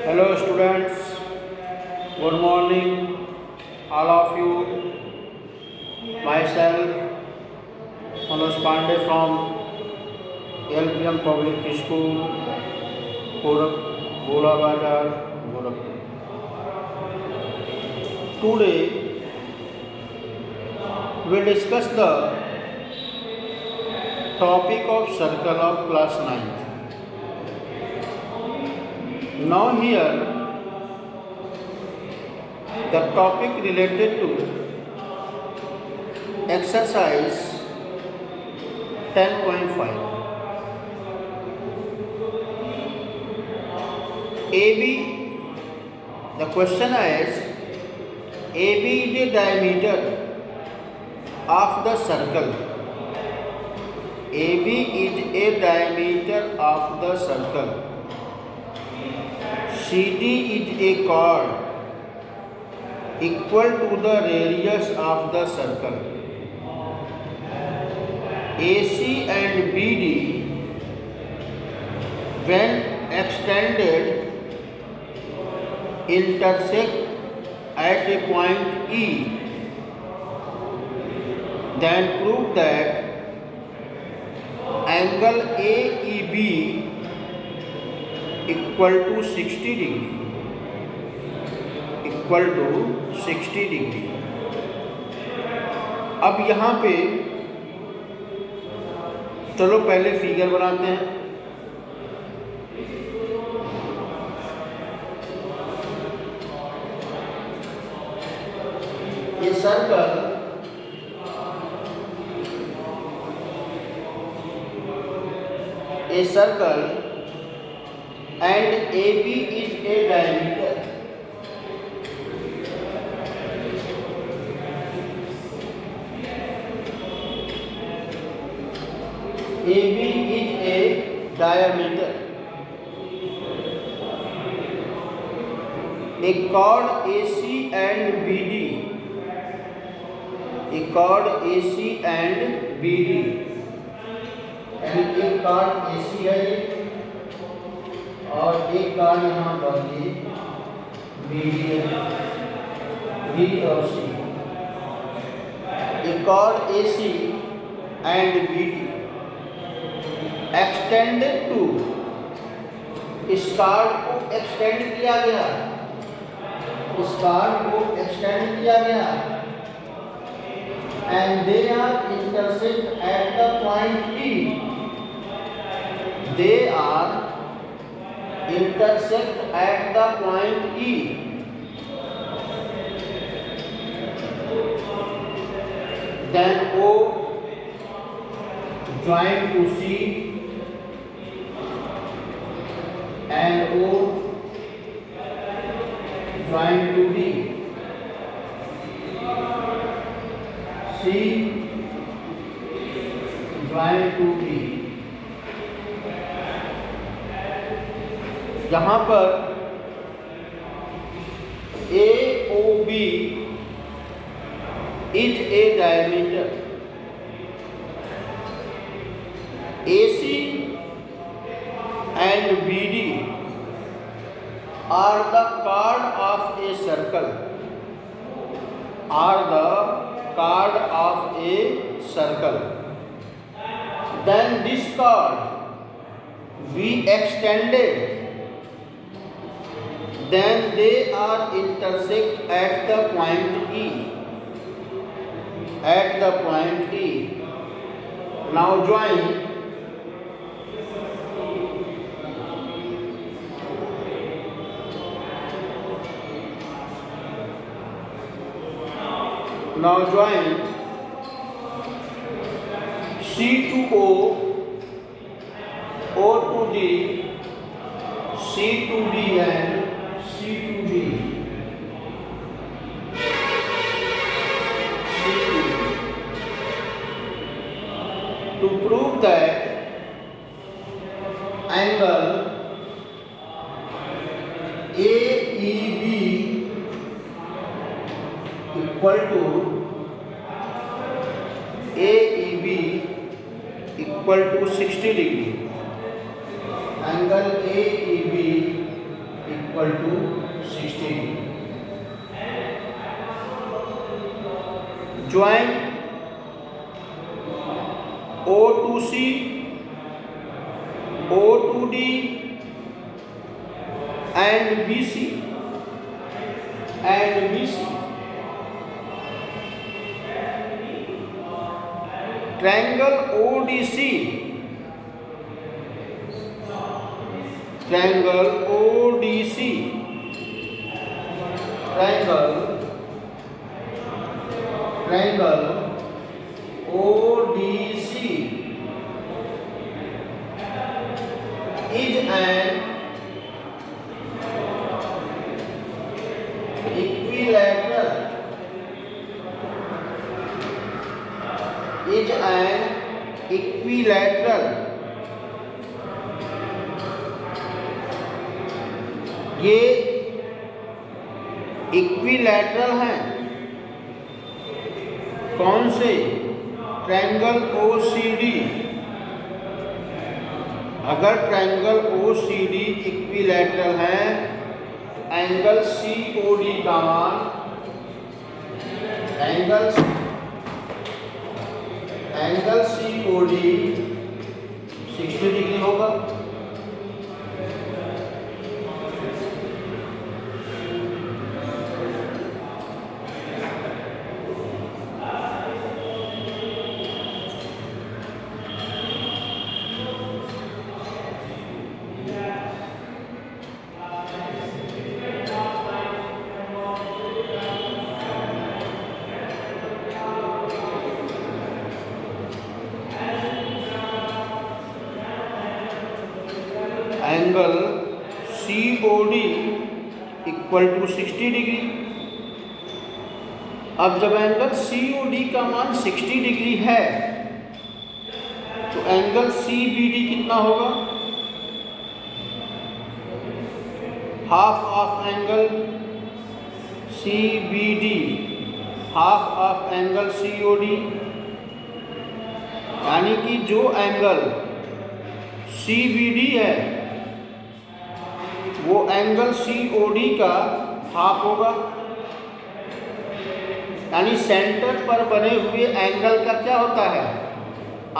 Hello students, good morning all of you. Myself Manoj Pandey from LPM Public School, Gola Bazar, Gorakhpur. Today we discuss the topic of circle of class 9th. Now here the topic related to exercise 10.5. AB, the question is AB is the diameter of the circle. AB is a diameter of the circle. CD is a chord equal to the radius of the circle. AC and BD, when extended, intersect at a point E. Then prove that angle AEB equal to 60 degree. अब यहाँ पे चलो पहले figure बनाते हैं। ये circle and AB is a diameter. AB is a diameter. A chord AC and BD. यानी एक कार्ड AC है और एक कार्ड यहाँ पर ये BD है, B और C. एक card AC and BD extended to, इस कार्ड को एक्सटेंड किया गया, and they are intersect at the point E. Then O join to C and O join to D. C join to D. जहाँ पर AOB is a diameter, AC and BD are the chord of a circle. Then this chord we extended. Then they are intersect at the point E. Now join. C to O, O to D, C to D and C to D. To prove that angle AEB equal to 60 degree. Angle AEB equal to 60 degree. Join O2C, O2D and BC triangle ODC, triangle ODC, triangle ODC is an equilateral, ये equilateral हैं। कौन से? Triangle OCD। अगर triangle OCD equilateral है, angle COD का मान angle COD 60 degree होगा। Angle COD equal to 60 degree. अब जब एंगल COD का मान 60 डिग्री है तो एंगल CBD कितना होगा? Half of angle CBD half of angle COD, यानी कि जो एंगल CBD है वो एंगल COD का हाफ होगा। यानी सेंटर पर बने हुए एंगल का क्या होता है?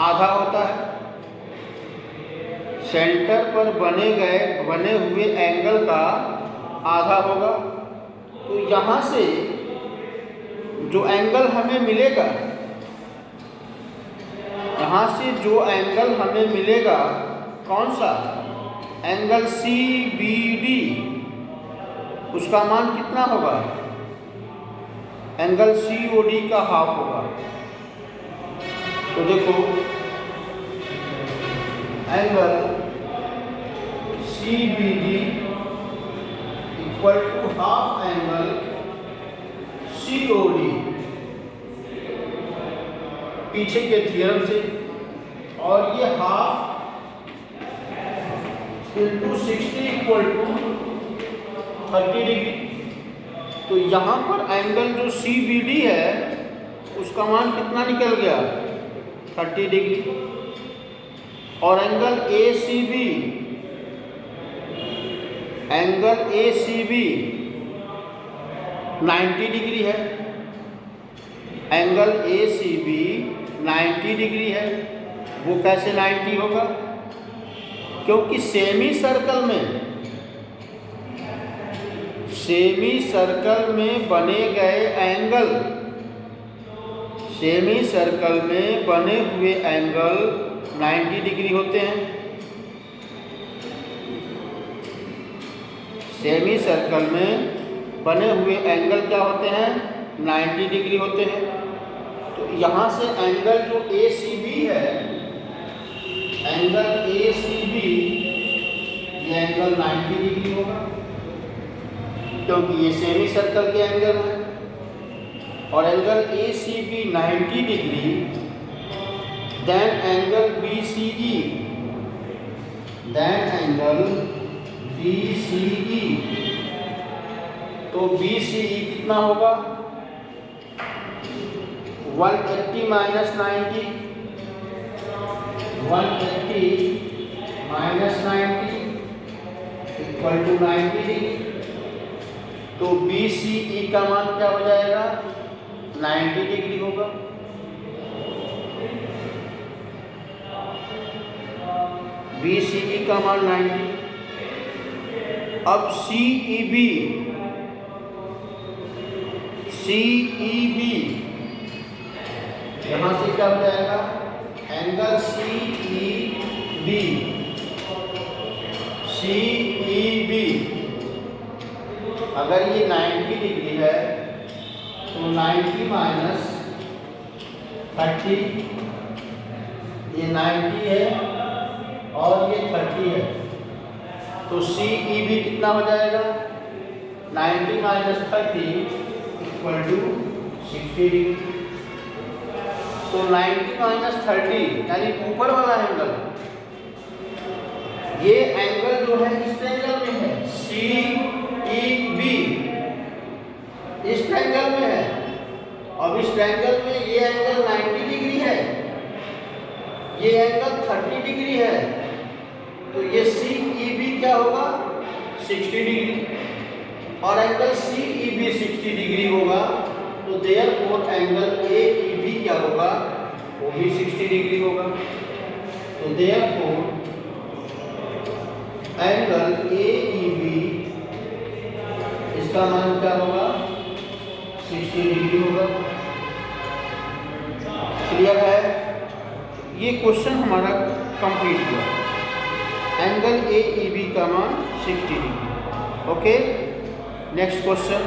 आधा होता है। सेंटर पर बने हुए एंगल का आधा होगा। तो यहाँ से जो एंगल हमें मिलेगा, कौन सा? एंगल CBD, उसका मान कितना होगा? एंगल COD का हाफ होगा। तो देखो, angle CBD equal to half angle COD पीछे के थ्योरम से, और ये half into 60 equal to 30 degree. तो यहाँ पर एंगल जो CBD है उसका मान कितना निकल गया? 30 डिग्री। और एंगल ACB 90 डिग्री है। एंगल ACB 90 डिग्री है। वो कैसे 90 होगा? क्योंकि सेमी सर्कल में बने गए एंगल, सेमी सर्कल में बने हुए एंगल 90 डिग्री होते हैं। सेमी सर्कल में बने हुए एंगल क्या होते हैं? 90 डिग्री होते हैं। तो यहाँ से एंगल जो ACB है, एंगल ACB ये एंगल 90 डिग्री होगा, क्योंकि ये सेमी सर्कल के एंगल है। और angle ACB 90 degree, then angle BCE, तो BCE कितना होगा? 180 minus 90, 180 minus 90 equal to 90 degree. तो BCE का मान क्या हो जाएगा? 90 डिग्री होगा। BCE का मान 90। अब CEB यहाँ से क्या हो जाएगा? एंगल CEB अगर ये 90 डिग्री है तो 90 माइनस 30, ये 90 है और ये 30 है, तो CEB कितना हो जाएगा? 90 माइनस 30 इक्वल टू 60 डिग्री। तो 90 माइनस 30 यानी ऊपर वाला एंगल, ये एंगल जो है इस एंगल में है, CEB इस एंगल में है। अब इस एंगल में ये एंगल 90 डिग्री है, ये एंगल 30 डिग्री है, तो ये CEB क्या होगा? 60 डिग्री, और एंगल CEB 60 डिग्री होगा, तो देयरफॉर एंगल AEB क्या होगा? वो भी 60 डिग्री होगा। तो देयरफॉर एंगल AEB इसका मान क्या होगा? 60 डिग्री होगा। क्लियर है? ये क्वेश्चन हमारा कंप्लीट हुआ। एंगल AEB का मान 60 डिग्री। Okay, next question.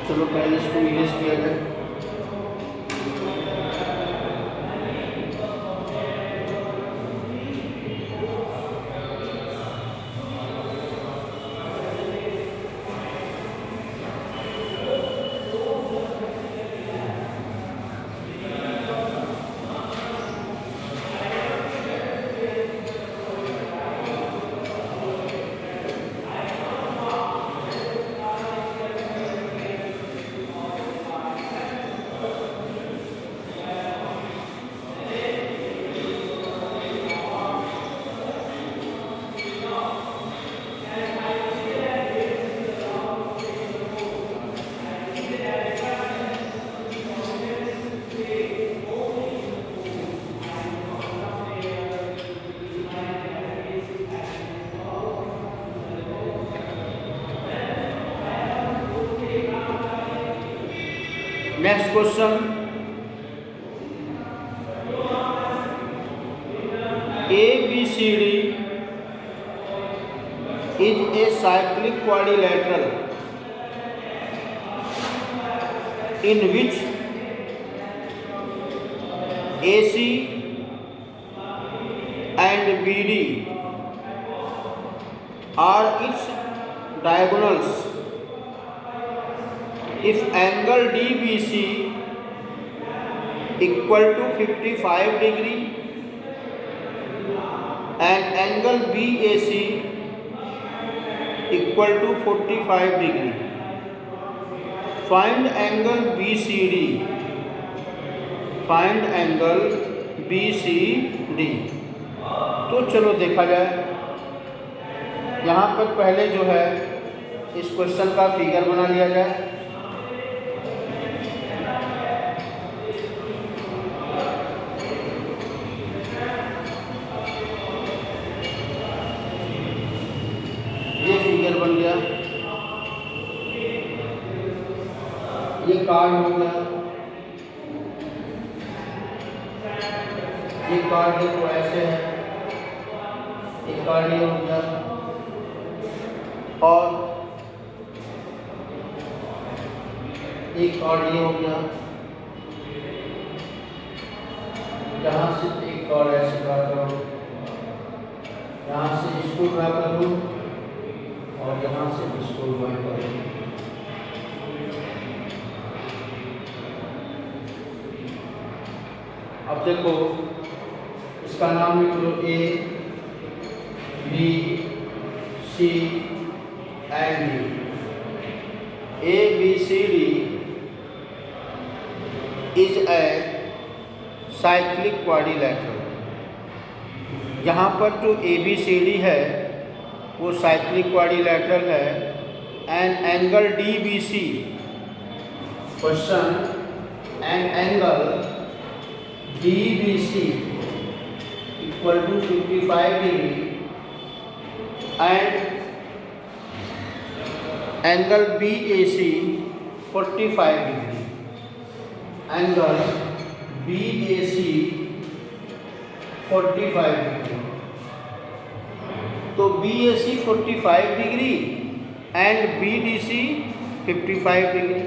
चलो पहले इसको इरेज किया जाए। Next question, ABCD is a cyclic quadrilateral in which AC and BD are its diagonals. If angle DBC equal to 55 degree and angle BAC equal to 45 degree, find angle BCD. Find angle BCD। तो चलो देखा जाए। यहाँ पर पहले जो है इस क्वेश्चन का फिगर बना लिया जाए। ये फिगर बन गया, ये कार्ड हो गया, ये कार्ड देखो ऐसे है, एक कार्ड ये हो गया, और एक कार्ड ये हो गया। यहाँ से एक कार्ड ऐसे ड्रा करो, यहाँ से इसको ड्रा करो और यहाँ से इसको ड्रा करो। अब देखो इसका नाम लिख लो ABC and D। ABCD is a cyclic quadrilateral. यहाँ पर जो ABCD है वो साइक्लिक क्वाड्रिलैटरल है। And angle DBC, question, and angle DBC equal to 55 degree and angle BAC 45 degree. Angle BAC 45 degree. तो BAC 45 degree and BDC 55 degree.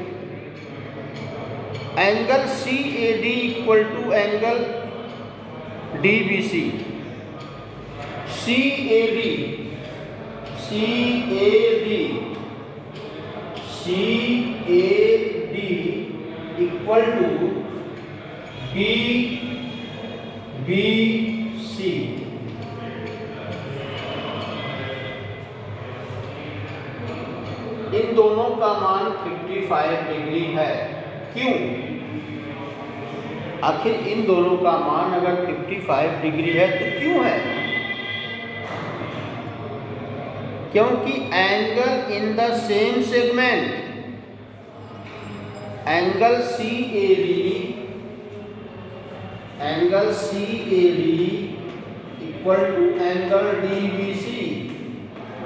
Angle CAD equal to angle DBC। CAD equal to BBC। इन दोनों का मान 55 degree है। क्यों? आखिर इन दोनों का मान अगर 55 डिग्री है तो क्यों है? क्योंकि angle in the same segment, angle CAD equal to angle DBC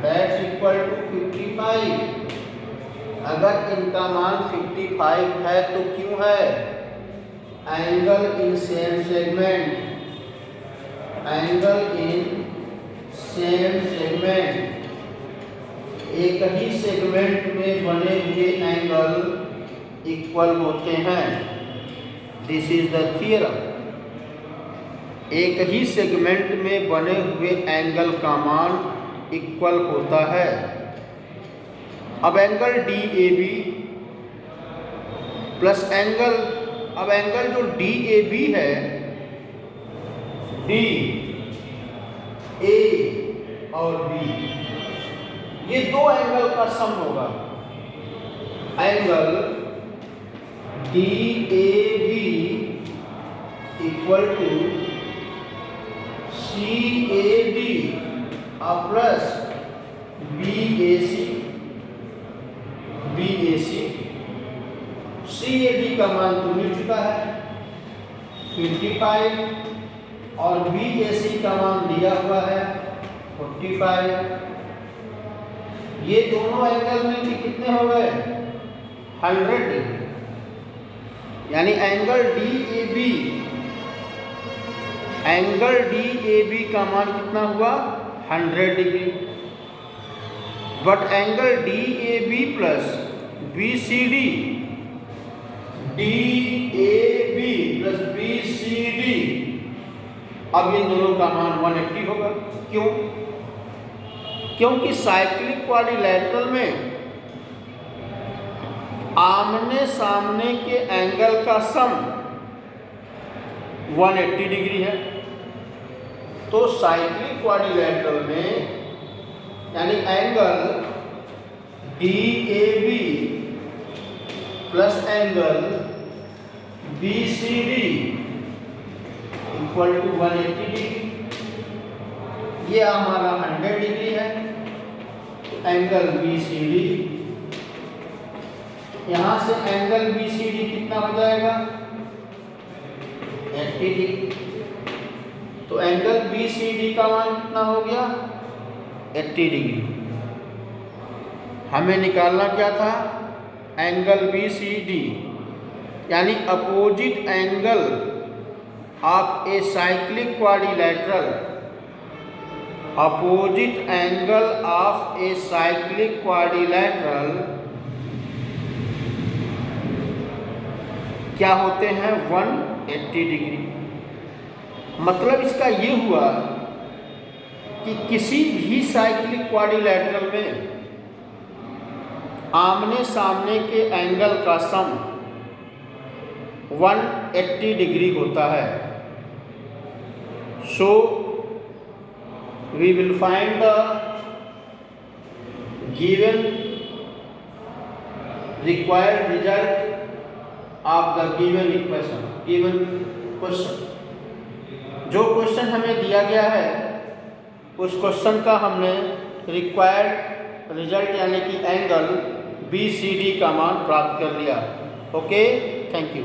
that's equal to 55। अगर इनका मान 55 है तो क्यों है? Angle in same segment, angle in same segment, एक ही सेगमेंट में बने हुए एंगल इक्वल होते हैं। This is the theorem. एक ही सेगमेंट में बने हुए एंगल का मान इक्वल होता है। अब एंगल DAB प्लस एंगल, अब एंगल जो DAB है, DA और B, ये दो एंगल का सम होगा। Angle DAB equal to CAD plus BAC। CAD का मान तो मिल चुका है 55 और BAC का मान दिया हुआ है 45। ये दोनों एंगल मिलके कितने हो गए? 100 डिग्री। यानी एंगल DAB का मान कितना हुआ? 100 degree. But angle DAB plus BCD, अब इन दोनों का मान 180 होगा। क्यों? क्योंकि साइक्लिक क्वाड्रिलैटरल में आमने सामने के एंगल का सम 180 डिग्री है। तो साइक्लिक क्वाड्रिलैटरल में यानी angle DAB plus angle BCD equal to 180 degree. ये हमारा 100 डिग्री है। एंगल BCD, यहां से एंगल BCD कितना हो जाएगा? 80 डिग्री। तो एंगल BCD का मान कितना हो गया? 80 डिग्री। हमें निकालना क्या था? एंगल BCD यानी opposite angle of a cyclic quadrilateral, opposite angle of a cyclic quadrilateral क्या होते हैं? 180 डिग्री। मतलब इसका ये हुआ कि किसी भी साइक्लिक क्वाड्रिलैटरल में आमने सामने के एंगल का सम 180 डिग्री होता है। सो we will find the given required result of the given equation, given question. जो क्वेश्चन हमें दिया गया है उस क्वेश्चन का हमने रिक्वायर्ड रिजल्ट यानी कि एंगल BCD का मान प्राप्त कर लिया। Okay, thank you.